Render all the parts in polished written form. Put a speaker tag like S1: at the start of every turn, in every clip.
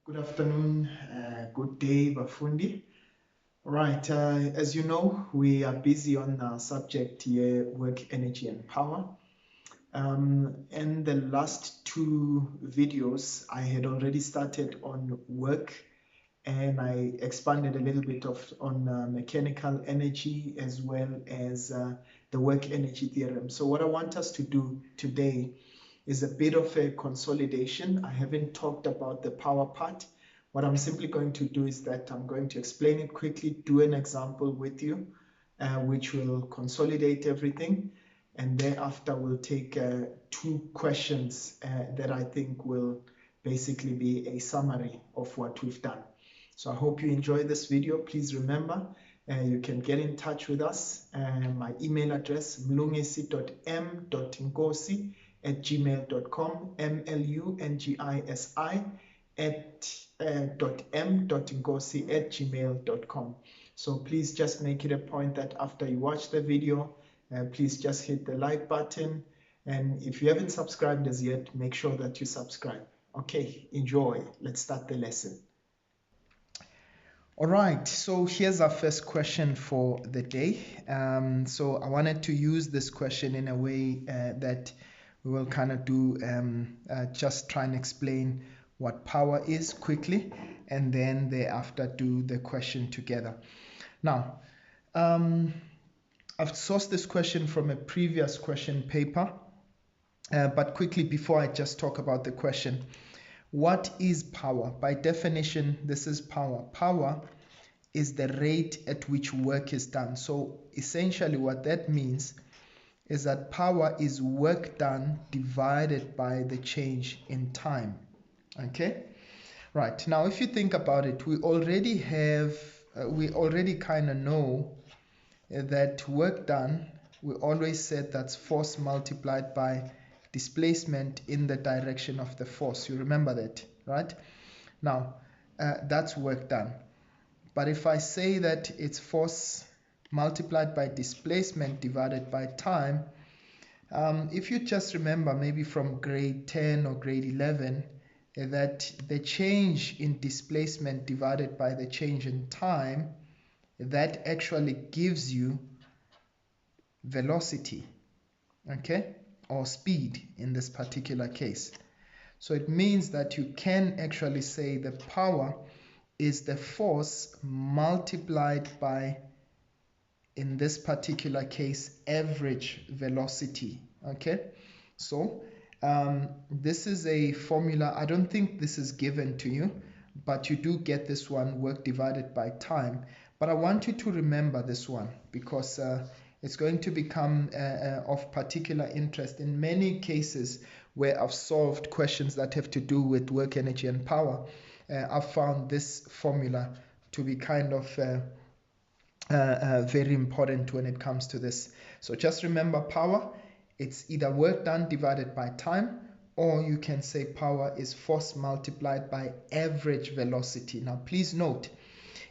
S1: Good afternoon, good day, Bafundi. Right, as you know, we are busy on our subject here, work, energy, and power. In the last two videos, I had already started on work, and I expanded a little bit on mechanical energy as well as the work energy theorem. So what I want us to do today is a bit of a consolidation. I haven't talked about the power part. What I'm simply going to do is that I'm going to explain it quickly, do an example with you, which will consolidate everything. And thereafter, we'll take two questions that I think will basically be a summary of what we've done. So I hope you enjoy this video. Please remember, you can get in touch with us. My email address, mlungisi.m.nkosi@gmail.com, mlungisi@m.nkosi@gmail.com. So please just make it a point that after you watch the video, please just hit the like button. And if you haven't subscribed as yet, make sure that you subscribe. Okay, enjoy. Let's start the lesson. All right, so here's our first question for the day. So I wanted to use this question in a way that we will kind of do just try and explain what power is quickly, and then thereafter do the question together. Now, I've sourced this question from a previous question paper, but quickly before I just talk about the question, what is power? By definition, this is power. Power is the rate at which work is done. So essentially what that means is that power is work done divided by the change in time. Okay? Right. Now, if you think about it, we already kind of know that work done, we always said that's force multiplied by displacement in the direction of the force. You remember that, right? Now, that's work done. But if I say that it's force multiplied by displacement divided by time, if you just remember maybe from grade 10 or grade 11, that the change in displacement divided by the change in time, that actually gives you velocity, okay, or speed in this particular case. So it means that you can actually say the power is the force multiplied by, in this particular case, average velocity. Okay, so this is a formula. I don't think this is given to you, but you do get this one, work divided by time. But I want you to remember this one because it's going to become of particular interest in many cases where I've solved questions that have to do with work, energy, and power. I've found this formula to be kind of very important when it comes to this. So just remember power, it's either work done divided by time, or you can say power is force multiplied by average velocity. Now please note,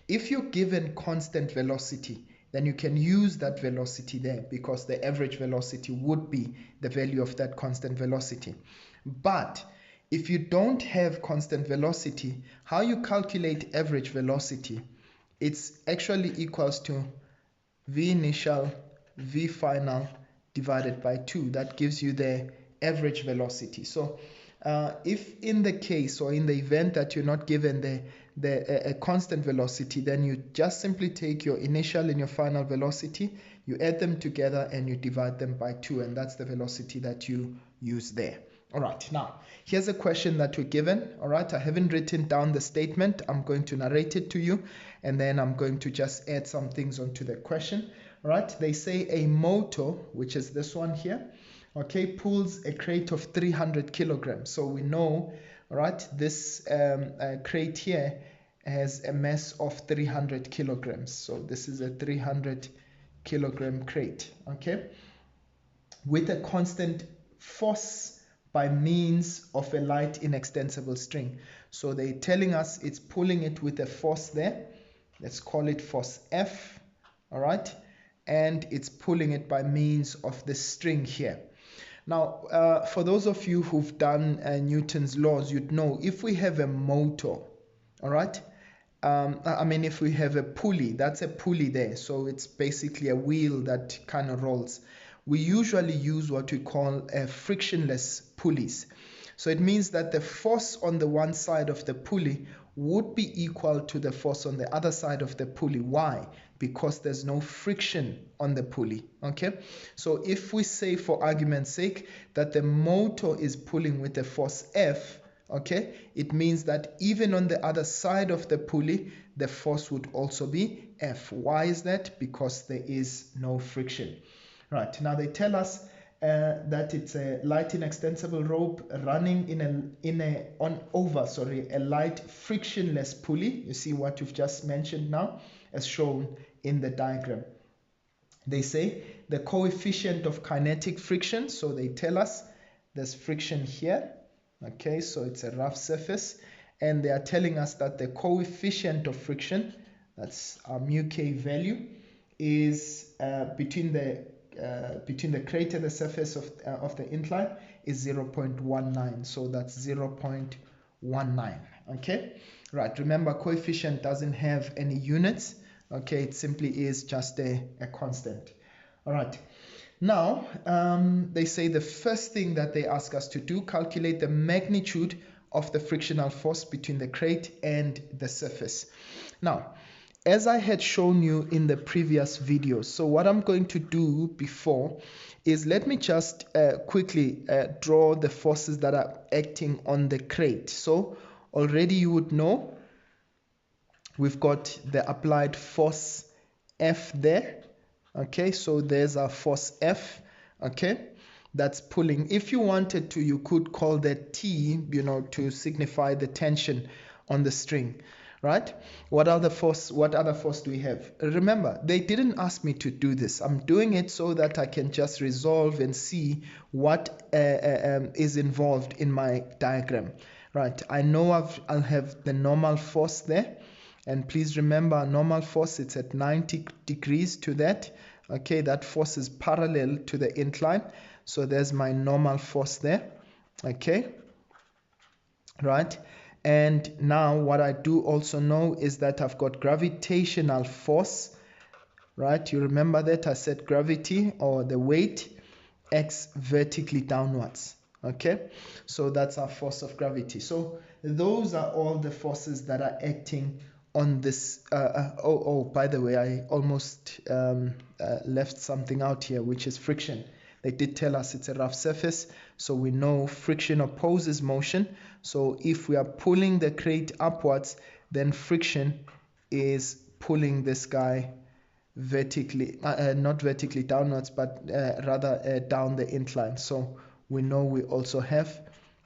S1: if you're given constant velocity, then you can use that velocity there because the average velocity would be the value of that constant velocity. But if you don't have constant velocity, how you calculate average velocity, it's actually equals to V initial, V final divided by 2. That gives you the average velocity. So if in the case or in the event that you're not given a constant velocity, then you just simply take your initial and your final velocity, you add them together and you divide them by 2, and that's the velocity that you use there. All right, now here's a question that we're given. All right, I haven't written down the statement. I'm going to narrate it to you, and then I'm going to just add some things onto the question. All right, they say a motor, which is this one here, okay, pulls a crate of 300 kilograms. So we know, all right, this crate here has a mass of 300 kilograms. So this is a 300 kilogram crate, okay, with a constant force by means of a light inextensible string. So they're telling us it's pulling it with a force there. Let's call it force F, all right? And it's pulling it by means of the string here. Now, for those of you who've done Newton's laws, you'd know if we have a motor, All right. I mean, if we have a pulley, that's a pulley there. So it's basically a wheel that kind of rolls. We usually use what we call frictionless pulleys. So it means that the force on the one side of the pulley would be equal to the force on the other side of the pulley. Why? Because there's no friction on the pulley. Okay. So if we say, for argument's sake, that the motor is pulling with the force F, okay, it means that even on the other side of the pulley, the force would also be F. Why is that? Because there is no friction. Right, now they tell us that it's a light inextensible rope running over a light frictionless pulley. You see what you've just mentioned now, as shown in the diagram. They say the coefficient of kinetic friction, so they tell us there's friction here. Okay, so it's a rough surface, and they are telling us that the coefficient of friction, that's our mu k value, is between the crate and the surface of the incline is 0.19. So that's 0.19. Okay, right. Remember, coefficient doesn't have any units. Okay, it simply is just a constant. All right. Now, they say the first thing that they ask us to do, calculate the magnitude of the frictional force between the crate and the surface. Now, as I had shown you in the previous video, so what I'm going to do before is let me just quickly draw the forces that are acting on the crate. So already you would know we've got the applied force F there. Okay, so there's our force F, okay, that's pulling. If you wanted to, you could call that T, to signify the tension on the string, right? What other force do we have? Remember, they didn't ask me to do this. I'm doing it so that I can just resolve and see what is involved in my diagram, right? I know I'll have the normal force there. And please remember, normal force, it's at 90 degrees to that. Okay, that force is parallel to the incline. So there's my normal force there. Okay, right. And now what I do also know is that I've got gravitational force, right? You remember that I said gravity, or the weight, acts vertically downwards. Okay, so that's our force of gravity. So those are all the forces that are acting on this. By the way, I almost left something out here, which is friction. They did tell us it's a rough surface, so we know friction opposes motion. So if we are pulling the crate upwards, then friction is pulling this guy vertically, not vertically downwards, but rather down the incline. So we know we also have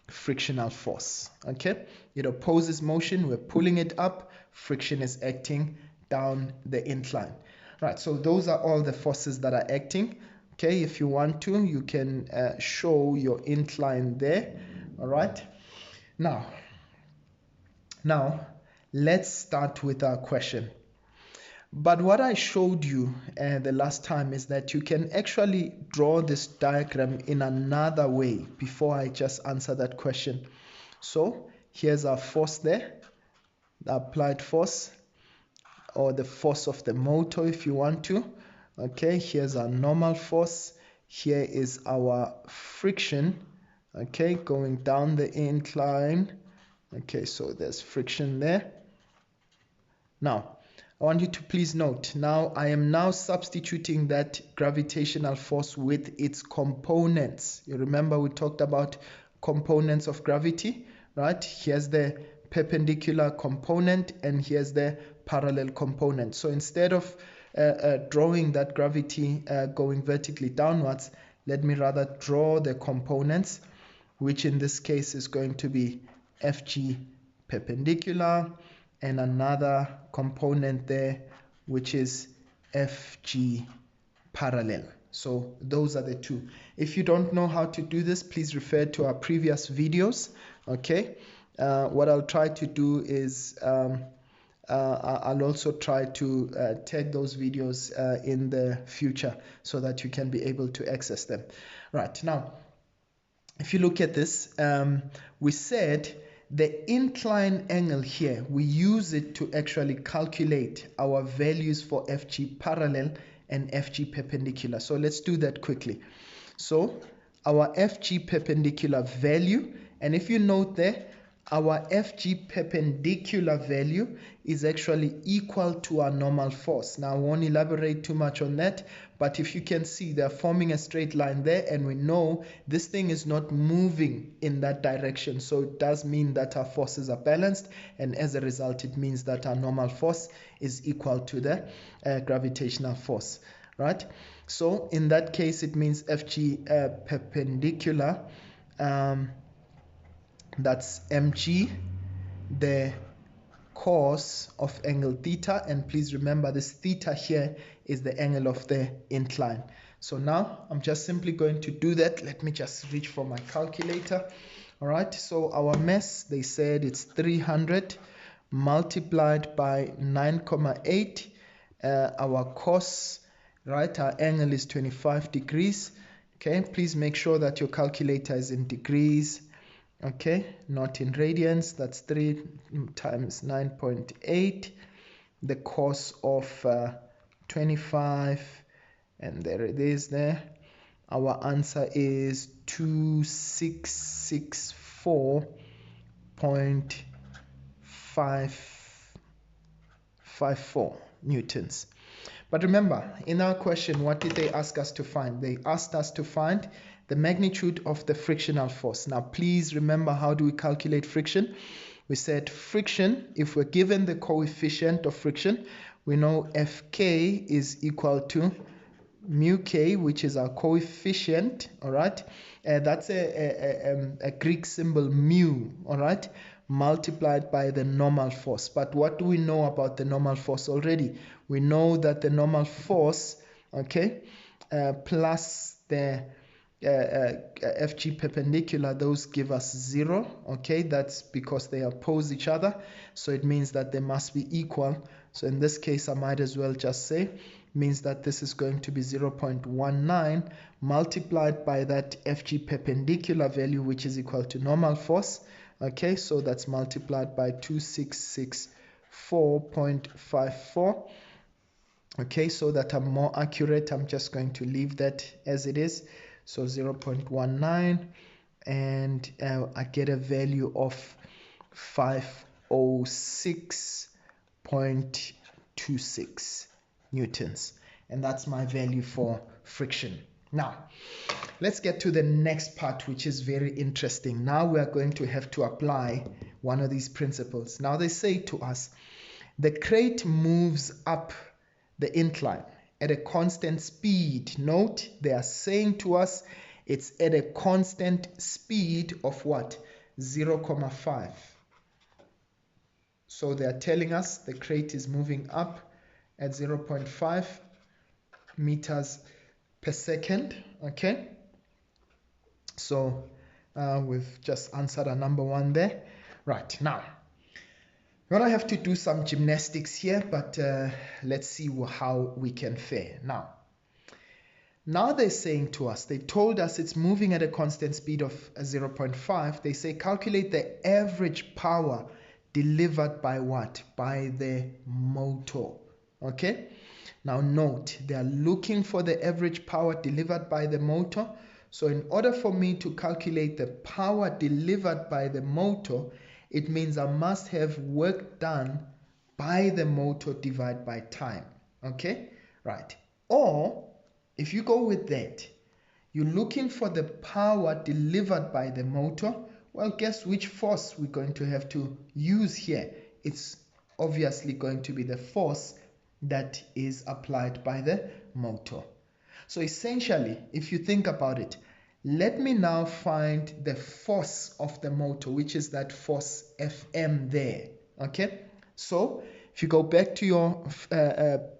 S1: frictional force. Okay, it opposes motion, we're pulling it up, friction is acting down the incline. Right, so those are all the forces that are acting. Okay, if you want to, you can show your incline there. All right, now let's start with our question. But what I showed you the last time is that you can actually draw this diagram in another way before I just answer that question. So here's our force there, the applied force, or the force of the motor if you want to. Okay, here's our normal force. Here is our friction, okay, going down the incline. Okay, so there's friction there. Now, I want you to please note, now I am now substituting that gravitational force with its components. You remember we talked about components of gravity, right? Here's the perpendicular component and here's the parallel component. So instead of drawing that gravity going vertically downwards, let me rather draw the components, which in this case is going to be Fg perpendicular and another component there, which is Fg parallel. So those are the two. If you don't know how to do this, please refer to our previous videos. Okay, what I'll try to do is I'll also try to tag those videos in the future so that you can be able to access them. Right, now if you look at this, we said the incline angle here, we use it to actually calculate our values for FG parallel and FG perpendicular. So let's do that quickly. So our FG perpendicular value, and if you note there, our FG perpendicular value is actually equal to our normal force. Now I won't elaborate too much on that, but if you can see, they're forming a straight line there, and we know this thing is not moving in that direction, so it does mean that our forces are balanced, and as a result it means that our normal force is equal to the gravitational force, right? So in that case it means FG perpendicular, that's mg, the cos of angle theta, and please remember this theta here is the angle of the incline. So now I'm just simply going to do that. Let me just reach for my calculator. All right, so our mass, they said it's 300 multiplied by 9,8. Our cos, right, our angle is 25 degrees. Okay, please make sure that your calculator is in degrees, okay, not in radians. That's 3 times 9.8, the cos of 25, and there it is there. Our answer is 2664.554 newtons. But remember, in our question, what did they ask us to find? They asked us to find the magnitude of the frictional force. Now, please remember, how do we calculate friction? We said friction, if we're given the coefficient of friction, we know Fk is equal to mu k, which is our coefficient, all right? That's a Greek symbol mu, all right? Multiplied by the normal force. But what do we know about the normal force already? We know that the normal force, okay, plus the FG perpendicular, those give us 0, okay? That's because they oppose each other, so it means that they must be equal. So in this case, I might as well just say, means that this is going to be 0.19 multiplied by that FG perpendicular value, which is equal to normal force, okay? So that's multiplied by 2664.54. okay? So that I'm more accurate, I'm just going to leave that as it is. So 0.19, and I get a value of 506.26 newtons, and that's my value for friction. Now let's get to the next part, which is very interesting. Now we are going to have to apply one of these principles. Now they say to us, the crate moves up the incline at a constant speed. Note, they are saying to us it's at a constant speed of what? 0,5. So they are telling us the crate is moving up at 0.5 meters per second, okay? So we've just answered our number 1 there. Right, now we're gonna have to do some gymnastics here, but let's see how we can fare. Now they're saying to us, they told us it's moving at a constant speed of 0.5. They say calculate the average power delivered by what? By the motor, okay? Now note, they are looking for the average power delivered by the motor. So in order for me to calculate the power delivered by the motor, it means I must have work done by the motor divided by time, okay? Right. Or if you go with that, you're looking for the power delivered by the motor. Well, guess which force we're going to have to use here? It's obviously going to be the force that is applied by the motor. So essentially, if you think about it, let me now find the force of the motor, which is that force Fm there, okay? So if you go back to your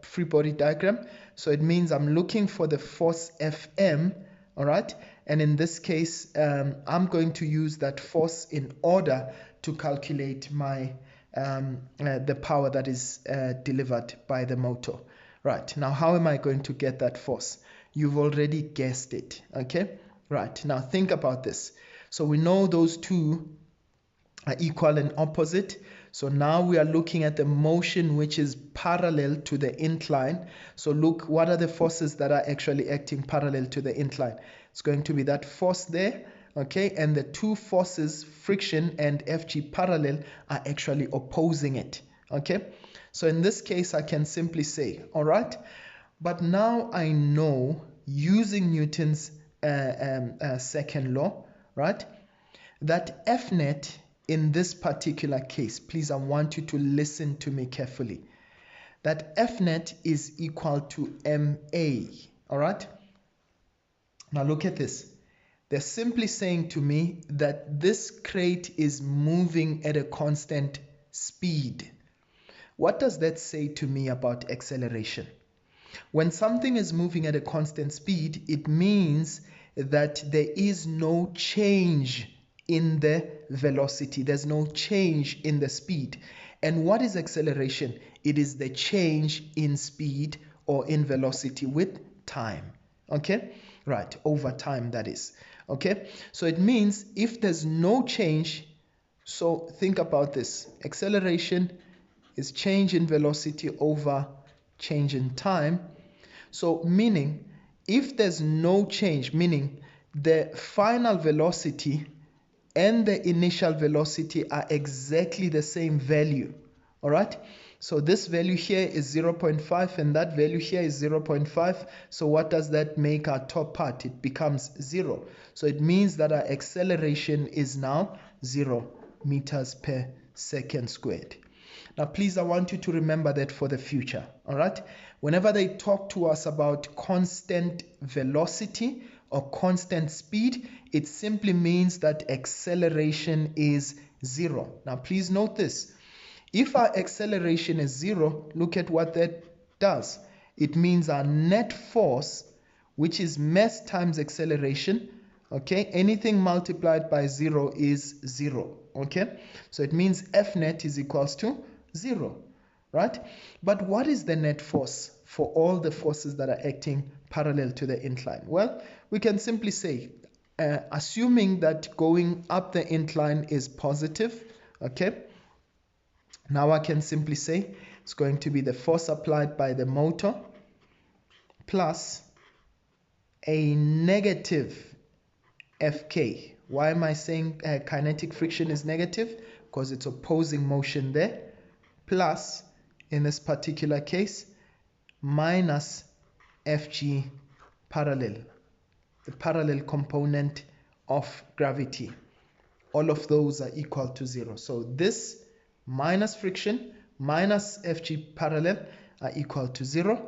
S1: free body diagram, so it means I'm looking for the force Fm, all right? And in this case, I'm going to use that force in order to calculate my the power that is delivered by the motor. Right, now how am I going to get that force? You've already guessed it, okay? Right, now think about this. So we know those two are equal and opposite. So now we are looking at the motion which is parallel to the incline. So look, what are the forces that are actually acting parallel to the incline? It's going to be that force there, okay, and the two forces, friction and Fg parallel, are actually opposing it, okay. So in this case I can simply say, all right, but now I know, using Newton's second law, right, that F net in this particular case, please, I want you to listen to me carefully, that F net is equal to MA, all right. Now look at this. They're simply saying to me that this crate is moving at a constant speed. What does that say to me about acceleration? When something is moving at a constant speed, it means that there is no change in the velocity. There's no change in the speed. And what is acceleration? It is the change in speed or in velocity with time. Okay? Right, over time, that is. Okay? So it means if there's no change, so think about this. Acceleration is change in velocity over change in time. So meaning, if there's no change, meaning the final velocity and the initial velocity are exactly the same value, all right. So this value here is 0.5 and that value here is 0.5. So what does that make our top part? It becomes 0. So it means that our acceleration is now 0 meters per second squared. Now please, I want you to remember that for the future, all right. Whenever they talk to us about constant velocity or constant speed, it simply means that acceleration is 0. Now please note this. If our acceleration is 0, look at what that does. It means our net force, which is mass times acceleration, okay, anything multiplied by 0 is 0, okay. So it means F net is equals to 0, right? But what is the net force for all the forces that are acting parallel to the incline? Well, we can simply say, assuming that going up the incline is positive, okay, now I can simply say it's going to be the force applied by the motor plus a negative Fk. Why am I saying kinetic friction is negative? Because it's opposing motion there, plus, in this particular case, minus Fg parallel, the parallel component of gravity. All of those are equal to 0. So this minus friction minus Fg parallel are equal to 0.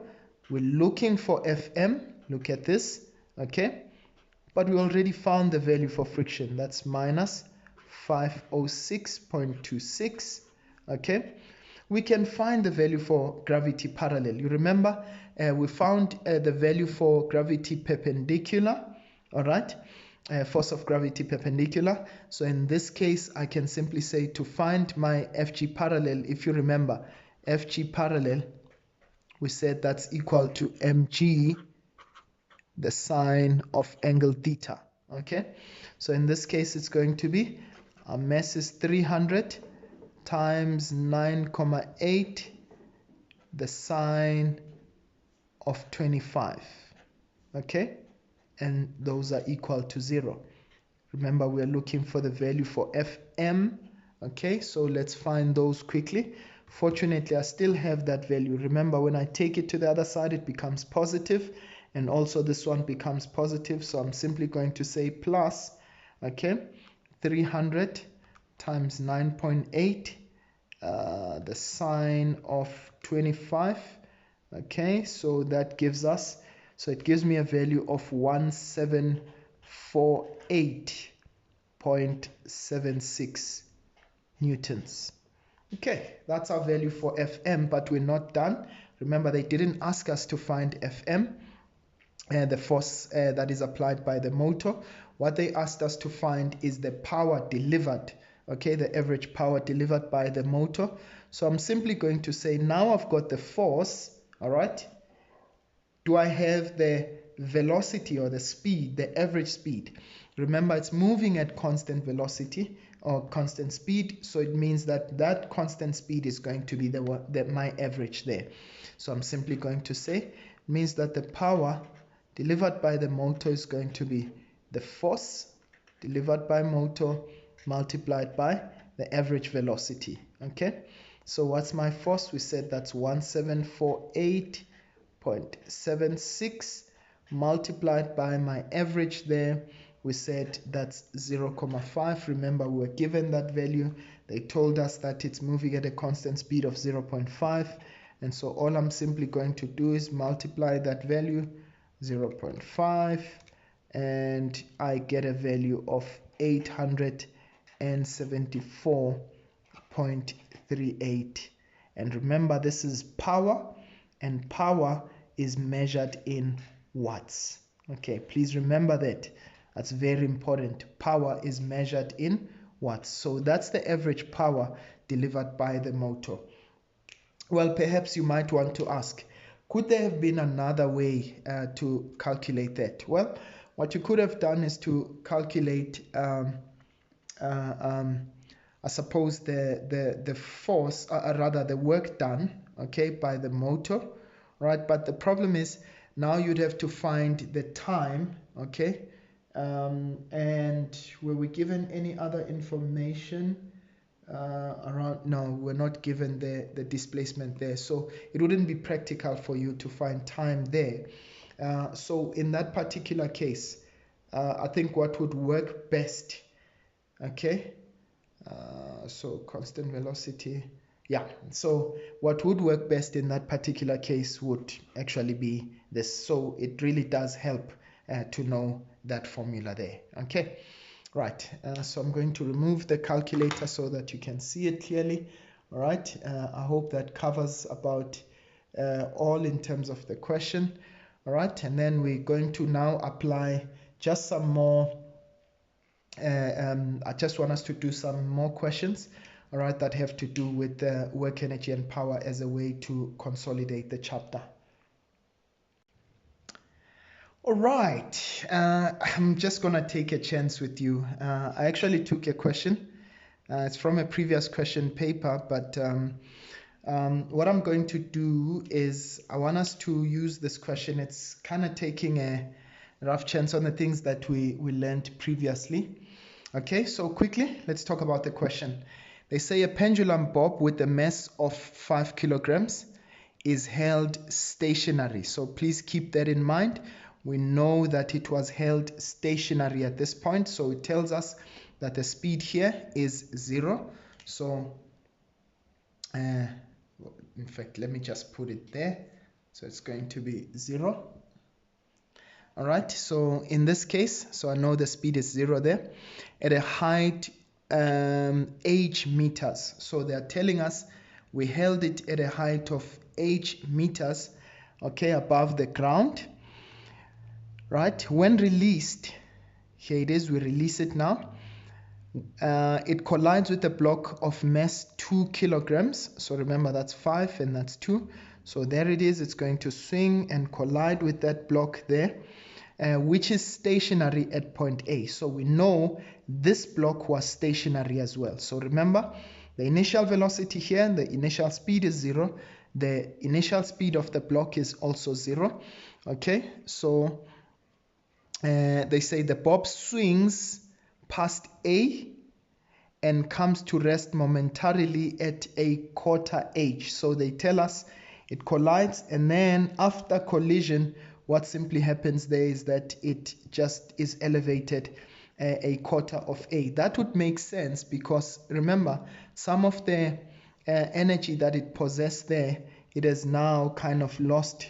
S1: We're looking for Fm. Look at this, okay? But we already found the value for friction. That's minus 506.26, okay? We can find the value for gravity parallel. You remember we found the value for gravity perpendicular, all right? Force of gravity perpendicular. So in this case, I can simply say to find my Fg parallel, if you remember, Fg parallel, we said that's equal to mg, the sine of angle theta, okay? So in this case, it's going to be, our mass is 300 times 9,8, the sine of 25, okay? And those are equal to 0. Remember, we are looking for the value for Fm, okay? So let's find those quickly. Fortunately, I still have that value. Remember, when I take it to the other side, it becomes positive, and also this one becomes positive. So I'm simply going to say plus, okay, 300 times 9.8, the sine of 25, okay? So that gives us, so it gives me a value of 1748.76 newtons. Okay, that's our value for Fm, but we're not done. Remember, they didn't ask us to find Fm, the force that is applied by the motor. What they asked us to find is the power delivered, okay, the average power delivered by the motor. So I'm simply going to say, now I've got the force, all right? Do I have the velocity or the speed, the average speed? Remember, it's moving at constant velocity. or constant speed. So it means that that constant speed is going to be my average there. So I'm simply going to say, means that the power delivered by the motor is going to be the force delivered by motor multiplied by the average velocity. Okay, so what's my force? We said that's 1748.76 multiplied by my average there. We said that's 0.5. Remember, we were given that value. They told us that it's moving at a constant speed of 0.5. And so all I'm simply going to do is multiply that value, 0.5, and I get a value of 874.38. And remember, this is power, and power is measured in watts. Okay, please remember that. That's very important. Power is measured in watts. So that's the average power delivered by the motor. Well, perhaps you might want to ask, could there have been another way to calculate that? Well, what you could have done is to calculate, I suppose, the force, rather the work done, okay, by the motor, right? But the problem is now you'd have to find the time, okay? And were we given any other information around? No, we're not given the displacement there, so it wouldn't be practical for you to find time there. So in that particular case, I think what would work best, okay, so constant velocity, yeah, so what would work best in that particular case would actually be this. So it really does help to know that formula there. Okay, right, so I'm going to remove the calculator so that you can see it clearly. All right, I hope that covers about all in terms of the question. All right, and then we're going to now apply just some more I just want us to do some more questions, all right, that have to do with the work, energy, and power as a way to consolidate the chapter. All right, I'm just gonna take a chance with you. I actually took a question. It's from a previous question paper, but what I'm going to do is I want us to use this question. It's kind of taking a rough chance on the things that we learned previously. Okay, so quickly, let's talk about the question. They say a pendulum bob with a mass of 5 kilograms is held stationary. So please keep that in mind. We know that it was held stationary at this point, so it tells us that the speed here is 0. So in fact, let me just put it there. So it's going to be 0. All right, so in this case, so I know the speed is 0 there at a height h meters. So they are telling us we held it at a height of h meters, okay, above the ground. Right, when released, here it is, we release it now. It collides with a block of mass 2 kilograms. So remember, that's 5 and that's 2. So there it is, it's going to swing and collide with that block there, which is stationary at point A. So we know this block was stationary as well. So remember, the initial velocity here, the initial speed is 0. The initial speed of the block is also 0. Okay, so they say the bob swings past A and comes to rest momentarily at a quarter h. So they tell us it collides, and then after collision, what simply happens there is that it just is elevated a quarter of a. That would make sense because remember, some of the energy that it possessed there, it has now kind of lost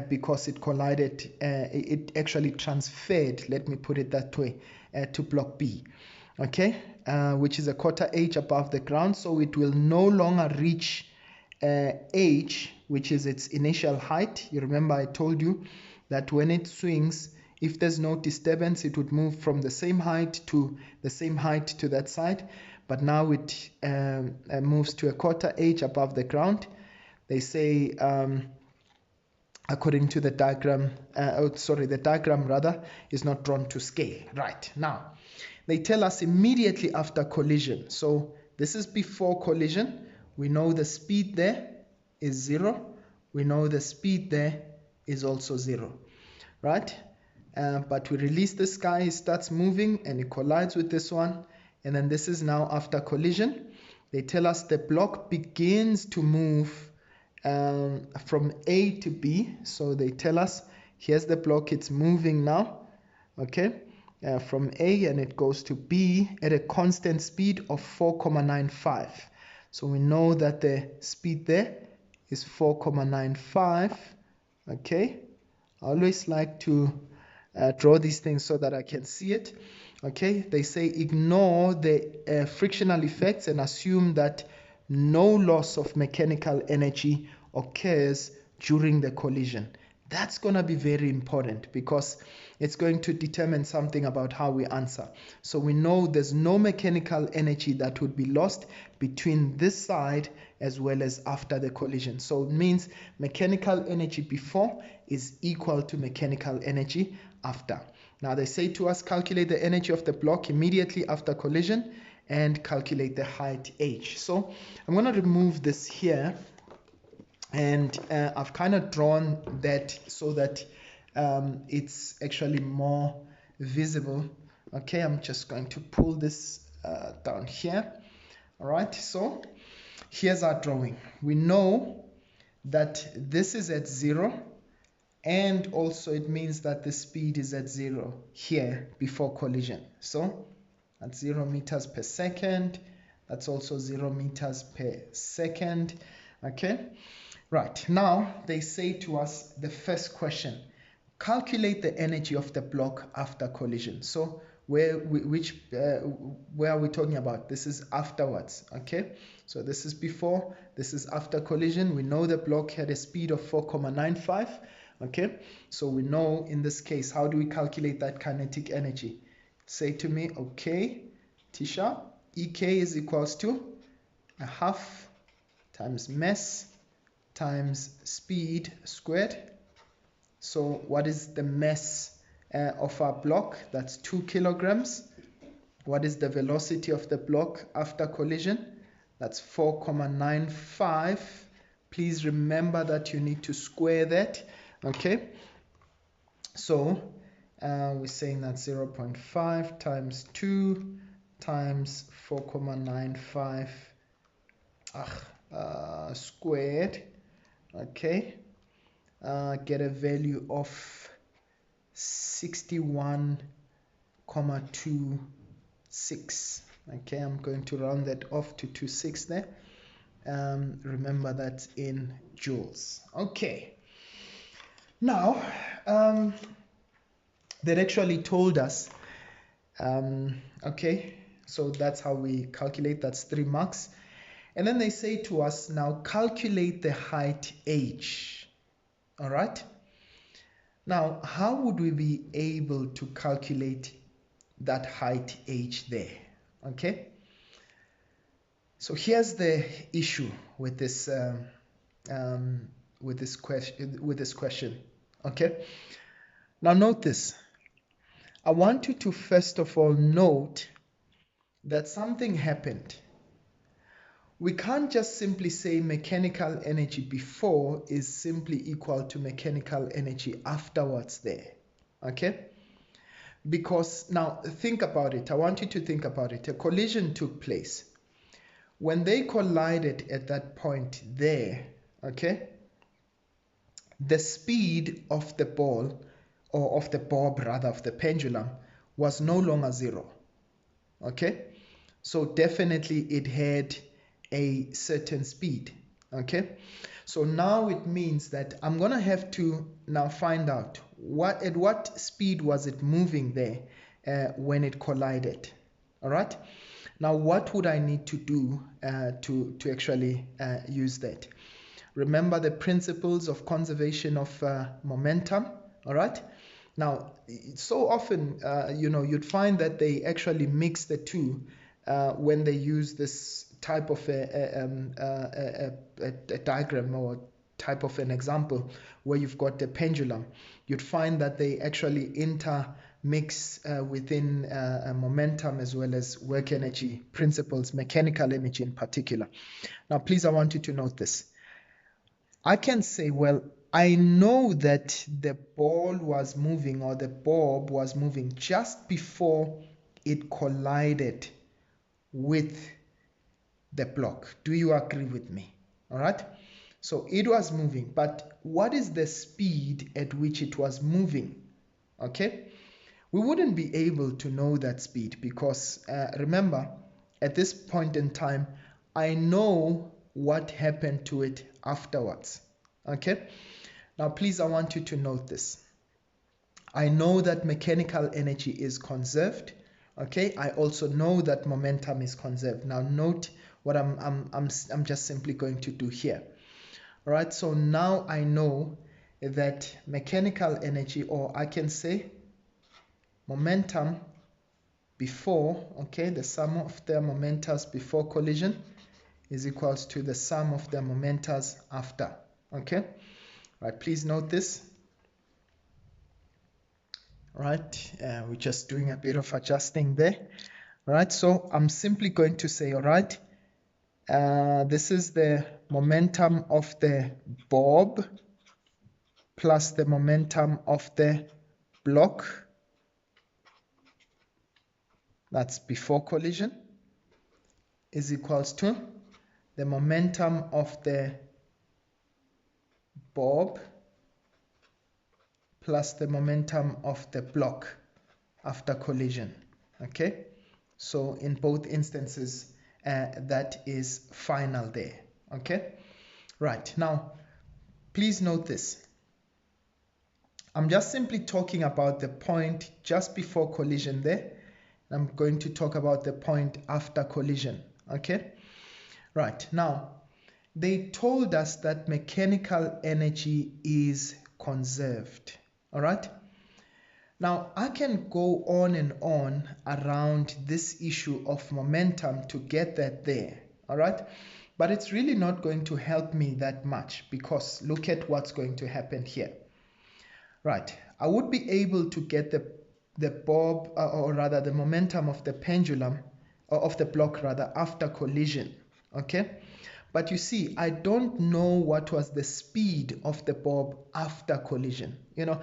S1: because it collided, it actually transferred, let me put it that way, to block B, okay, which is a quarter h above the ground. So it will no longer reach h, which is its initial height. You remember I told you that when it swings, if there's no disturbance, it would move from the same height to that side. But now it moves to a quarter h above the ground. They say according to the diagram, the diagram rather is not drawn to scale. Right, now They tell us immediately after collision. So this is before collision. We know the speed there is 0. We know the speed there is also 0, right? But we release this guy, he starts moving and he collides with this one. And then this is now after collision. They tell us the block begins to move from A to B. So they tell us, here's the block, it's moving now, okay, from A, and it goes to B at a constant speed of 4,95. So we know that the speed there is 4,95, okay. I always like to draw these things so that I can see it. Okay, they say ignore the frictional effects and assume that no loss of mechanical energy occurs during the collision. That's going to be very important because it's going to determine something about how we answer. So we know there's no mechanical energy that would be lost between this side as well as after the collision. So it means mechanical energy before is equal to mechanical energy after. Now they say to us, calculate the energy of the block immediately after collision and calculate the height h. So I'm going to remove this here, and I've kind of drawn that so that it's actually more visible. Okay, I'm just going to pull this down here. All right, so here's our drawing. We know that this is at 0, and also it means that the speed is at 0 here before collision. So at 0 meters per second, that's also 0 meters per second. Okay, right, now they say to us the first question, calculate the energy of the block after collision. So where are we talking about? This is afterwards. Okay, so this is before, this is after collision. We know the block had a speed of 4,95. Okay, so we know in this case, how do we calculate that kinetic energy? Say to me, okay, Tisha, EK is equals to a half times mass times speed squared. So what is the mass of our block? That's 2 kilograms. What is the velocity of the block after collision? That's 4,95. Please remember that you need to square that. Okay, so we're saying that 0.5 times 2 times 4,95 squared. Okay, get a value of 61,26. Okay, I'm going to round that off to 26 there. Remember that's in joules. Okay. Now, that actually told us, okay, so that's how we calculate, that's 3 marks. And then they say to us, now calculate the height h. All right. Now, how would we be able to calculate that height h there? Okay. So here's the issue with this question. Okay, now note this. I want you to first of all note that something happened. We can't just simply say mechanical energy before is simply equal to mechanical energy afterwards there. Okay, because now think about it. I want you to think about it. A collision took place. When they collided at that point there, okay, the speed of the ball, or of the bob rather, of the pendulum, was no longer 0. Okay, so definitely it had a certain speed. Okay, so now it means that I'm gonna have to now find out at what speed was it moving there when it collided. All right, now what would I need to do to actually use that? Remember the principles of conservation of momentum. All right, now so often you'd find that they actually mix the two when they use this type of a diagram or type of an example where you've got the pendulum. You'd find that they actually mix within momentum as well as work energy principles, mechanical energy in particular. Now, please, I want you to note this. I can say, well, I know that the ball was moving, or the bob was moving just before it collided with the block. Do you agree with me? All right. So it was moving, but what is the speed at which it was moving? Okay. We wouldn't be able to know that speed because remember, at this point in time, I know what happened to it afterwards. Okay. Now, please, I want you to note this. I know that mechanical energy is conserved. Okay. I also know that momentum is conserved. Now, note what I'm just simply going to do here. All right. So now I know that mechanical energy, or I can say momentum before, okay, the sum of their momentas before collision is equals to the sum of their momentas after. Okay. All right. Please note this. Right, we're just doing a bit of adjusting there. All right, so I'm simply going to say, all right, this is the momentum of the bob plus the momentum of the block, that's before collision, is equals to the momentum of the bob plus the momentum of the block after collision. Okay, so in both instances that is final there. Okay, right, now please note this. I'm just simply talking about the point just before collision there. I'm going to talk about the point after collision. Okay, right, now they told us that mechanical energy is conserved. All right, now I can go on and on around this issue of momentum to get that there. All right, but it's really not going to help me that much because look at what's going to happen here. Right, I would be able to get the bob, or rather the momentum of the pendulum, or of the block rather, after collision. Okay, but you see, I don't know what was the speed of the bob after collision. You know,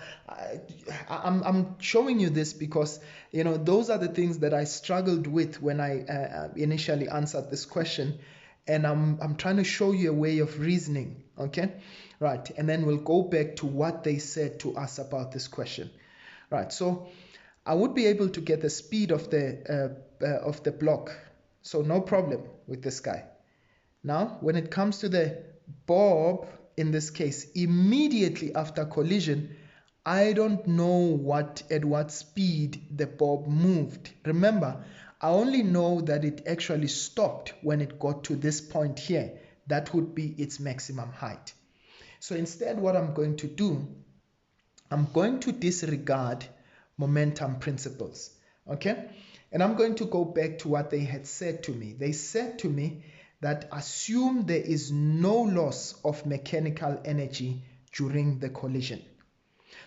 S1: I'm showing you this because, you know, those are the things that I struggled with when I initially answered this question. And I'm trying to show you a way of reasoning. Okay, right, and then we'll go back to what they said to us about this question. Right, so I would be able to get the speed of the block, so no problem with this guy. Now, when it comes to the bob, in this case, immediately after collision, I don't know at what speed the bob moved. Remember, I only know that it actually stopped when it got to this point here. That would be its maximum height. So instead, what I'm going to do, I'm going to disregard momentum principles. Okay? And I'm going to go back to what they had said to me. They said to me that assume there is no loss of mechanical energy during the collision.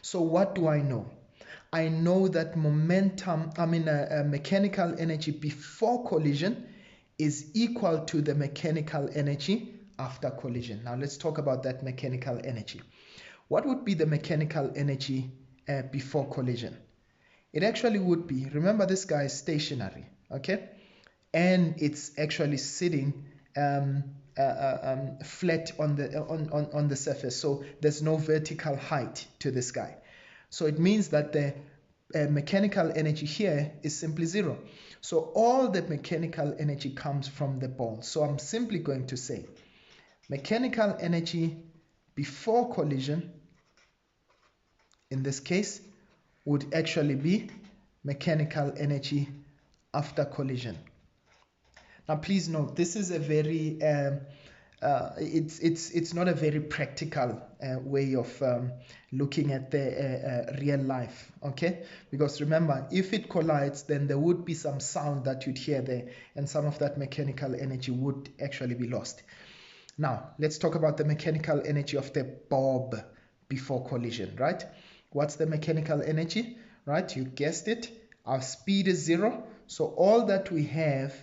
S1: So what do I know? I know that mechanical energy before collision is equal to the mechanical energy after collision. Now let's talk about that mechanical energy. What would be the mechanical energy before collision? It actually would be, remember this guy is stationary, okay? And it's actually sitting flat on the surface, so there's no vertical height to this guy. So it means that the mechanical energy here is simply zero. So all the mechanical energy comes from the ball. So I'm simply going to say mechanical energy before collision, in this case, would actually be mechanical energy after collision. Now, please note, this is a very, it's not a very practical way of looking at the real life, okay? Because remember, if it collides, then there would be some sound that you'd hear there, and some of that mechanical energy would actually be lost. Now, let's talk about the mechanical energy of the bob before collision, right? What's the mechanical energy? right? You guessed it. Our speed is 0. So all that we have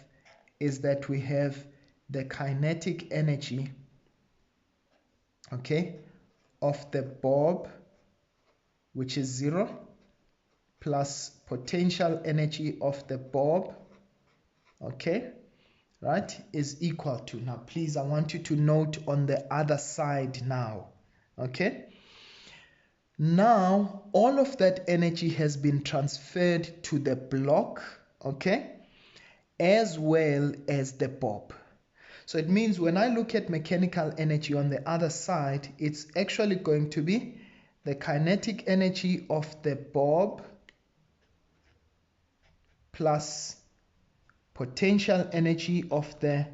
S1: is that we have the kinetic energy, okay, of the bulb, which is 0, plus potential energy of the bulb, okay, right, is equal to. Now please, I want you to note on the other side now, okay. Now all of that energy has been transferred to the block, okay, as well as the bulb. So it means when I look at mechanical energy on the other side, it's actually going to be the kinetic energy of the bulb plus potential energy of the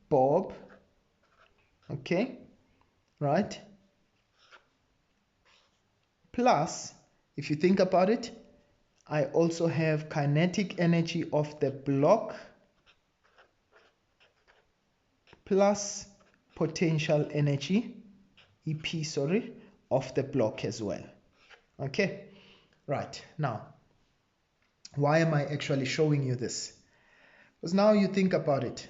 S1: bulb, okay, right, plus, if you think about it, I also have kinetic energy of the block plus potential energy, EP, sorry, of the block as well. Okay, right. Now, why am I actually showing you this? Because now you think about it.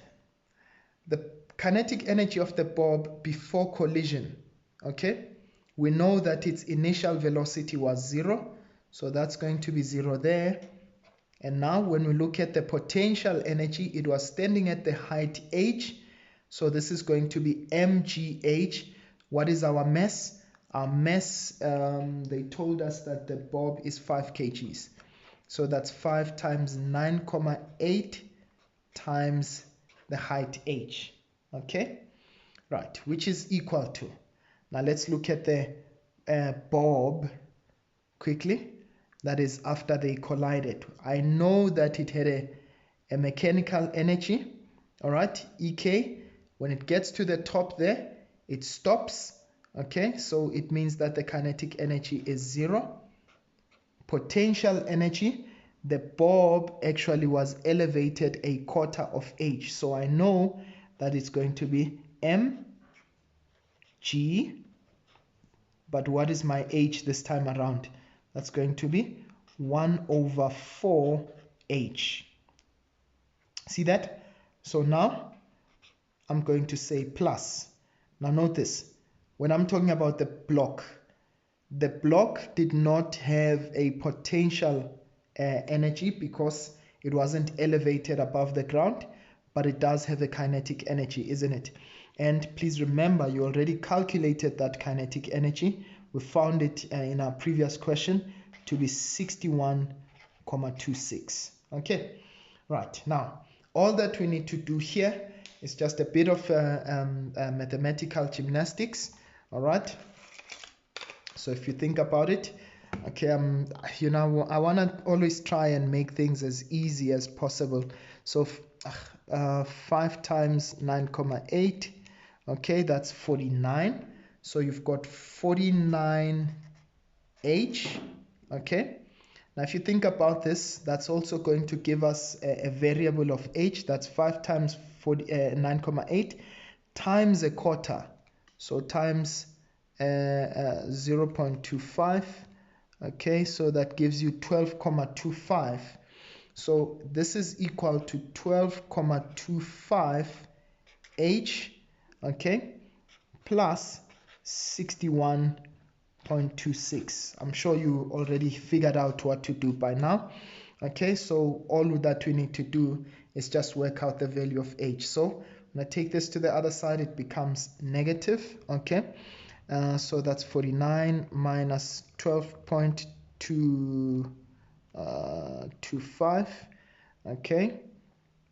S1: The kinetic energy of the bulb before collision, okay, we know that its initial velocity was 0, so that's going to be 0 there. And now when we look at the potential energy, it was standing at the height h, so this is going to be mgh. What is our mass? Our mass, they told us that the bulb is 5 kgs, so that's 5 times 9,8 times the height h, okay, right, which is equal to, now let's look at the bulb quickly. That is after they collided. I know that it had a mechanical energy, all right, EK. When it gets to the top there, it stops, okay, so it means that the kinetic energy is 0. Potential energy, the bulb actually was elevated a quarter of h, so I know that it's going to be mg, but what is my h this time around? That's going to be 1/4h. See that? So now I'm going to say plus. Now notice, when I'm talking about the block did not have a potential energy because it wasn't elevated above the ground, but it does have a kinetic energy, isn't it? And please remember, you already calculated that kinetic energy. We found it in our previous question to be 61,26. Okay, right. Now, all that we need to do here is just a bit of mathematical gymnastics. All right. So if you think about it, okay, you know, I want to always try and make things as easy as possible. So 5 times 9,8, okay, that's 49. So you've got 49h, okay. Now if you think about this, that's also going to give us a variable of h. That's 5 times 9,8 times a quarter, so times 0.25, okay, so that gives you 12,25. So this is equal to 12,25 h, okay, plus 61.26. I'm sure you already figured out what to do by now. Okay, so all that we need to do is just work out the value of h. So when I take this to the other side, it becomes negative, okay. So that's 49 minus 12.25, okay,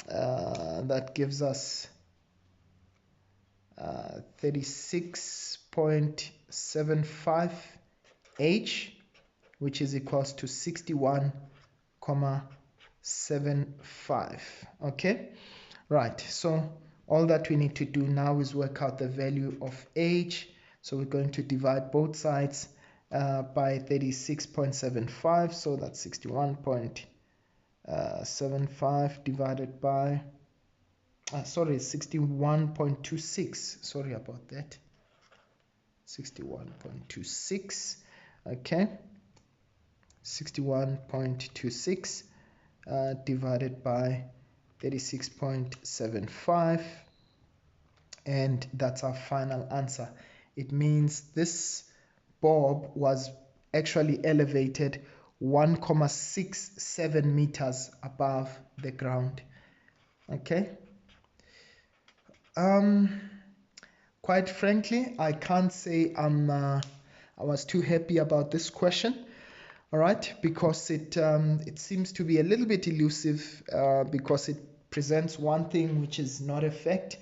S1: that gives us 36.75 h, which is equals to 61,75. Okay, right, so all that we need to do now is work out the value of h. So we're going to divide both sides by 36.75, so that's 61.75 divided by 61.26, sorry about that, 61.26, okay, 61.26 divided by 36.75, and that's our final answer. It means this bulb was actually elevated 1.67 meters above the ground. Okay. Quite frankly, I can't say I was too happy about this question. All right, because it seems to be a little bit elusive, because it presents one thing which is not a fact,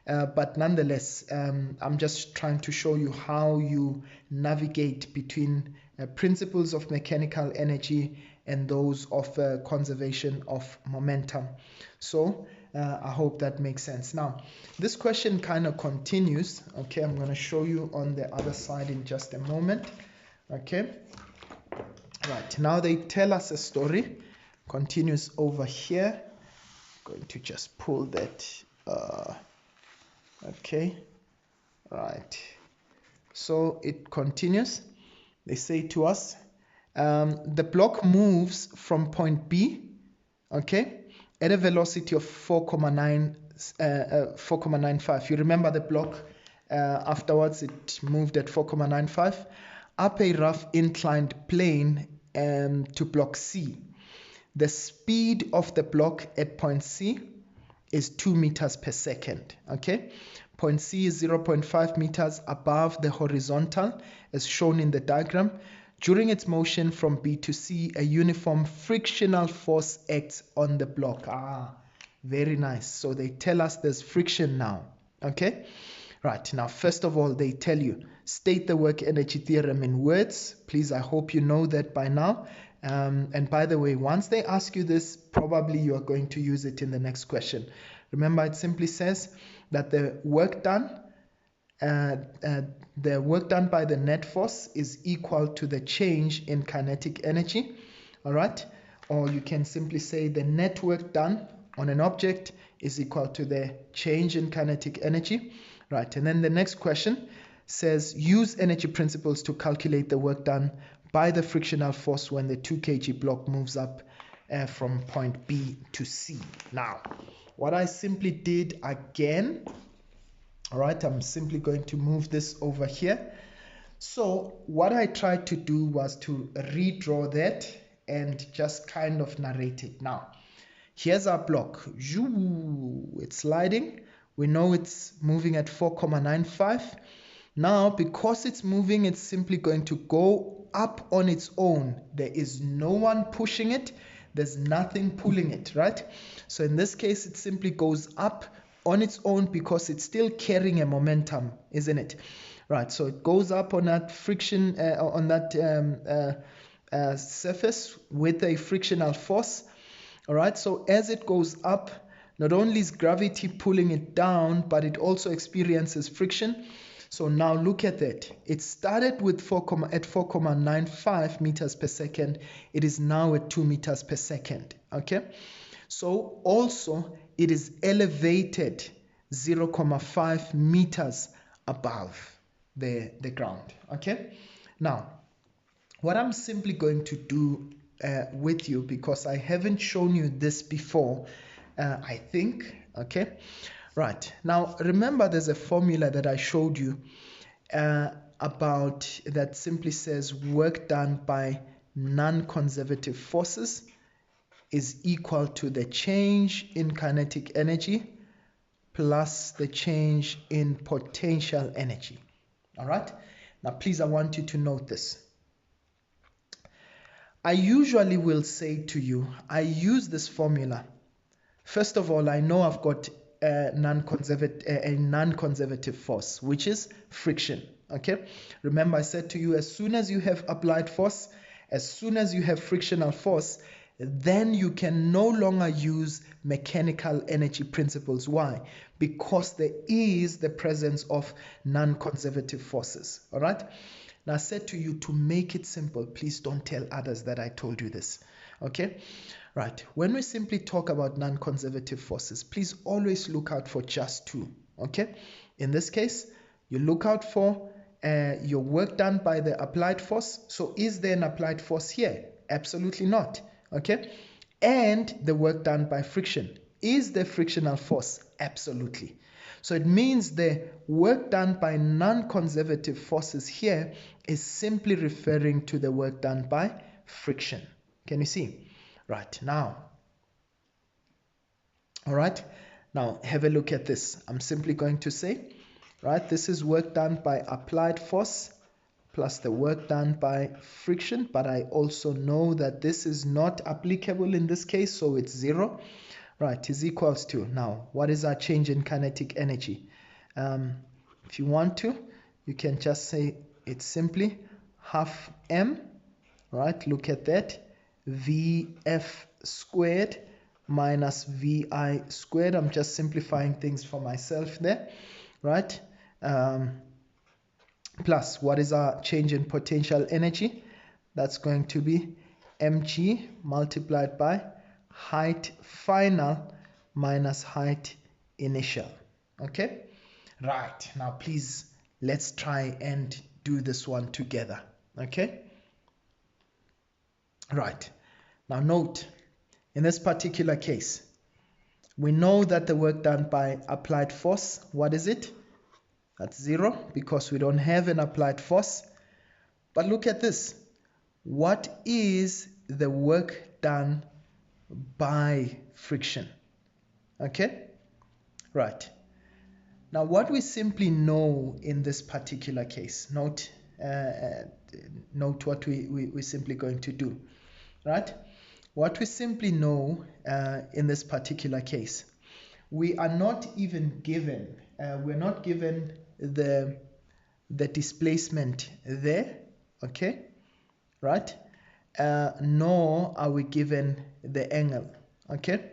S1: but nonetheless, I'm just trying to show you how you navigate between principles of mechanical energy and those of conservation of momentum. So I hope that makes sense. Now, this question kind of continues. Okay, I'm going to show you on the other side in just a moment. Okay. Right, now they tell us a story. Continues over here. I'm going to just pull that. Okay. Right. So it continues. They say to us, the block moves from point B, okay, at a velocity of 4.95. You remember the block afterwards, it moved at 4.95 up a rough inclined plane to block C. The speed of the block at point C is 2 meters per second. Okay, point C is 0.5 meters above the horizontal as shown in the diagram. During its motion from B to C, a uniform frictional force acts on the block. Very nice. So they tell us there's friction now. Okay, right, now first of all they tell you state the work energy theorem in words. Please, I hope you know that by now. And by the way, once they ask you this, probably you are going to use it in the next question. Remember, it simply says that the work done by the net force is equal to the change in kinetic energy. All right, or you can simply say the net work done on an object is equal to the change in kinetic energy. Right, and then the next question says use energy principles to calculate the work done by the frictional force when the 2 kg block moves up from point B to C. Now, what I simply did again, all right, I'm simply going to move this over here. So what I tried to do was to redraw that and just kind of narrate it. Now, here's our block. It's sliding. We know it's moving at 4.95. Now, because it's moving, it's simply going to go up on its own. There is no one pushing it. There's nothing pulling it, right? So in this case, it simply goes up on its own because it's still carrying a momentum, isn't it? Right, so it goes up on that friction, on that surface with a frictional force. All right, so as it goes up, not only is gravity pulling it down, but it also experiences friction. So now look at that. It started with 4.95 meters per second. It is now at 2 meters per second. Okay. So also it is elevated 0.5 meters above the ground. Okay. Now, what I'm simply going to do with you, because I haven't shown you this before, I think. Okay. Right, now remember there's a formula that I showed you about that simply says work done by non-conservative forces is equal to the change in kinetic energy plus the change in potential energy. All right, now please, I want you to note this. I usually will say to you, I use this formula. First of all, I know I've got a non-conservative force, which is friction. Okay, remember I said to you, as soon as you have applied force, as soon as you have frictional force, then you can no longer use mechanical energy principles. Why? Because there is the presence of non-conservative forces. All right, now I said to you, to make it simple, please don't tell others that I told you this. Okay, right, when we simply talk about non-conservative forces, please always look out for just two. Okay, in this case, you look out for your work done by the applied force. So is there an applied force here? Absolutely not. Okay. And the work done by friction. Is there frictional force? Absolutely. So it means the work done by non-conservative forces here is simply referring to the work done by friction. Can you see? Right, now. All right, now have a look at this. I'm simply going to say, right, this is work done by applied force plus the work done by friction, but I also know that this is not applicable in this case, so it's 0. Right, is equals to, now, what is our change in kinetic energy? If you want to, you can just say it's simply half m, right, look at that, Vf squared minus Vi squared. I'm just simplifying things for myself there, right? Plus, what is our change in potential energy? That's going to be mg multiplied by height final minus height initial. Okay, right, now please let's try and do this one together. Okay, right, now note, in this particular case we know that the work done by applied force, what is it? That's 0 because we don't have an applied force. But look at this, what is the work done by friction? Okay, right, now what we simply know in this particular case, note what we're simply going to do, right? What we simply know in this particular case, we are not even given, we're not given the displacement there, okay, right? Nor are we given the angle, okay,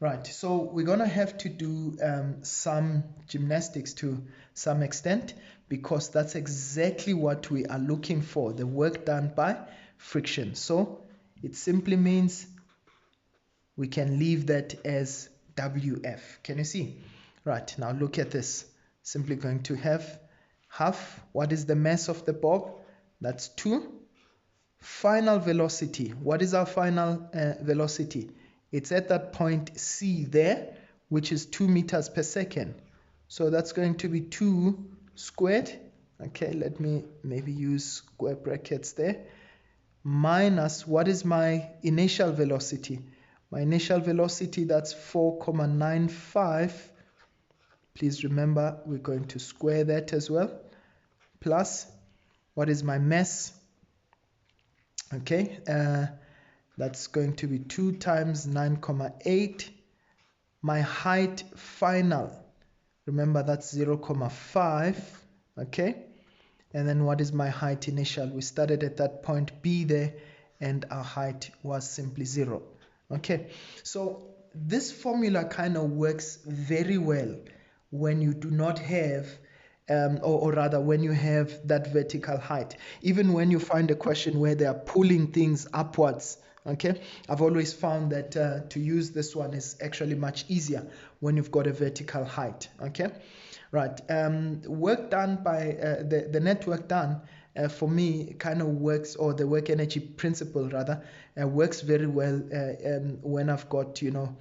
S1: right? So we're gonna have to do some gymnastics to some extent, because that's exactly what we are looking for, the work done by friction. So it simply means we can leave that as Wf. Can you see? Right, now look at this. Simply going to have half, what is the mass of the bob? That's 2. Final velocity, what is our final velocity? It's at that point C there, which is 2 meters per second. So that's going to be 2 squared. Okay, let me maybe use square brackets there. Minus, what is my initial velocity? My initial velocity, that's 4,95. Please remember, we're going to square that as well. Plus, what is my mass? Okay, that's going to be 2 times 9,8. My height final, remember that's 0,5. Okay, and then what is my height initial? We started at that point B there, and our height was simply 0. Okay, so this formula kind of works very well when you do not have or rather when you have that vertical height. Even when you find a question where they are pulling things upwards, okay, I've always found that to use this one is actually much easier when you've got a vertical height. Okay, right, work done by the net work done for me kind of works, or the work energy principle rather, works very well when I've got, you know,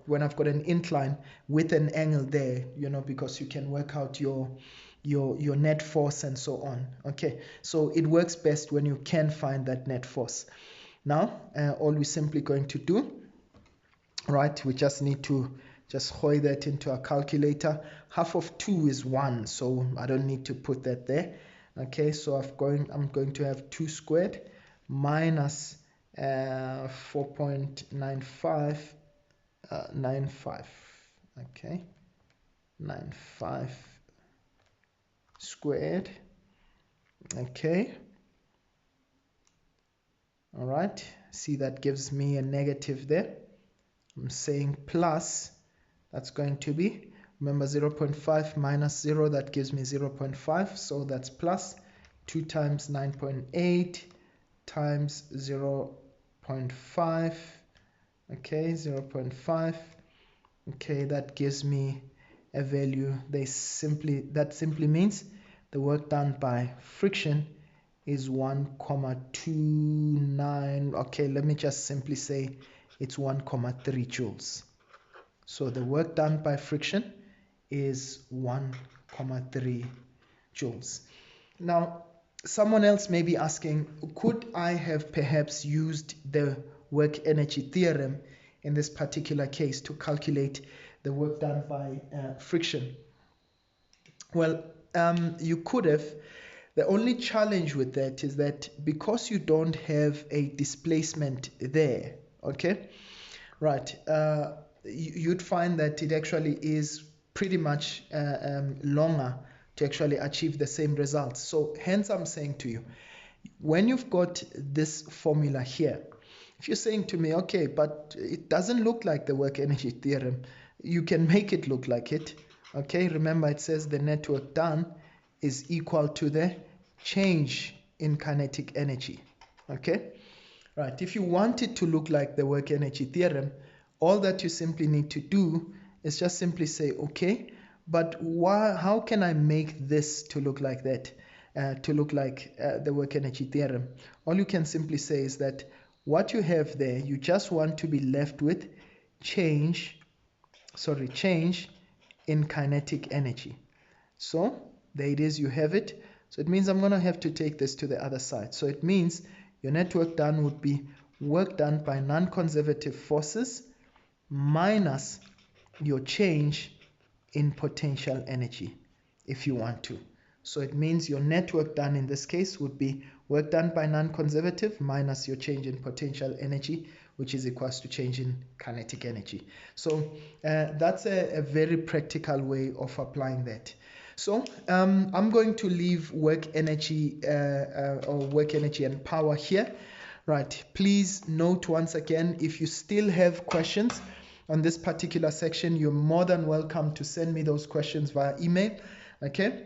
S1: when I've got an incline with an angle there, you know, because you can work out your net force and so on. Okay, so it works best when you can find that net force. Now all we're simply going to do, right, we just need to just hoy that into a calculator. Half of 2 is 1, so I don't need to put that there. Okay, so I'm going to have 2 squared minus 4.95 95. Okay, 95 squared. Okay, all right, see, that gives me a negative there. I'm saying plus, that's going to be, remember, 0.5 minus 0, that gives me 0.5, so that's plus 2 times 9.8 times 0.5. Okay, 0.5. Okay, that gives me a value. That simply means the work done by friction is 1,29. Okay, let me just simply say it's 1,3 joules. So the work done by friction is 1,3 joules. Now, someone else may be asking, could I have perhaps used the work energy theorem in this particular case to calculate the work done by friction? Well, you could have. The only challenge with that is that because you don't have a displacement there, okay, right, you'd find that it actually is pretty much longer to actually achieve the same results. So hence I'm saying to you, when you've got this formula here, if you're saying to me, okay, but it doesn't look like the work energy theorem, you can make it look like it. Okay, remember it says the net work done is equal to the change in kinetic energy. Okay, right. If you want it to look like the work energy theorem, all that you simply need to do is just simply say, okay, but how can I make this to look like that, to look like the work energy theorem? All you can simply say is that what you have there, you just want to be left with change in kinetic energy. So there it is, you have it. So it means I'm going to have to take this to the other side. So it means your net work done would be work done by non-conservative forces minus your change in potential energy, if you want to. So it means your net work done in this case would be work done by non-conservative minus your change in potential energy, which is equals to change in kinetic energy. So that's a very practical way of applying that. So I'm going to leave work energy and power here. Right, please note once again, if you still have questions on this particular section, you're more than welcome to send me those questions via email. Okay,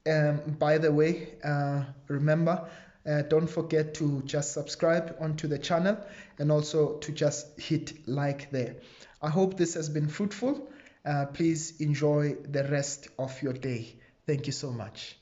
S1: by the way, remember, don't forget to just subscribe onto the channel and also to just hit like there. I hope this has been fruitful. Please enjoy the rest of your day. Thank you so much.